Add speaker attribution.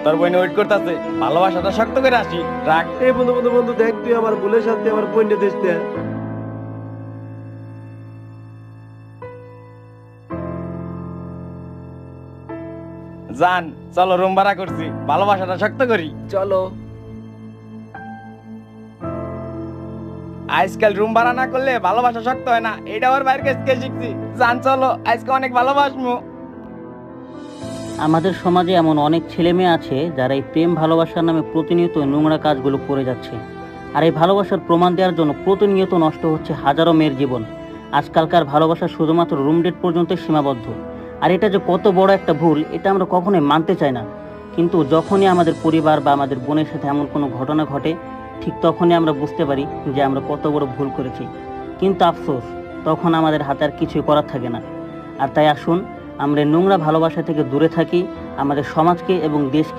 Speaker 1: তোর বোন ওয়েট করতেছে, ভালোবাসাটা শক্ত করে আসি রাখ।
Speaker 2: এই বন্ধু বন্ধু বন্ধু দেখ, তুই আমার ভুলের সাথে আমার পণ্য দিস না।
Speaker 1: জান চলো, রুম ভাড়া করছি, ভালোবাসাটা শক্ত করি।
Speaker 2: চলো।
Speaker 1: আজকাল রুম ভাড়া না করলে ভালোবাসা শক্ত হয় না, এটা ওর বাইরের কাছ থেকে শিখছি। জান চলো, আজকে অনেক ভালোবাসবো।
Speaker 3: আমাদের সমাজে এমন অনেক ছেলে মেয়ে আছে যারা এই প্রেম ভালোবাসার নামে প্রতিনিয়ত নোংরা কাজগুলো করে যাচ্ছে। আর এই ভালোবাসার প্রমাণ দেওয়ার জন্য প্রতিনিয়ত নষ্ট হচ্ছে হাজারো মেয়ের জীবন। আজকালকার ভালোবাসা শুধুমাত্র রুম ডেট পর্যন্ত সীমাবদ্ধ। আর এটা যে কত বড় একটা ভুল, এটা আমরা কখনোই মানতে চাই না। কিন্তু যখনই আমাদের পরিবার বা আমাদের বোনের সাথে এমন কোনো ঘটনা ঘটে, ঠিক তখনই আমরা বুঝতে পারি যে আমরা কত বড় ভুল করেছি। কিন্তু আফসোস, তখন আমাদের হাতে আর কিছুই করার থাকে না। আর তাই আসুন আমরা এই নোংরা ভালোবাসা থেকে দূরে থাকি, আমাদের সমাজকে এবং দেশকে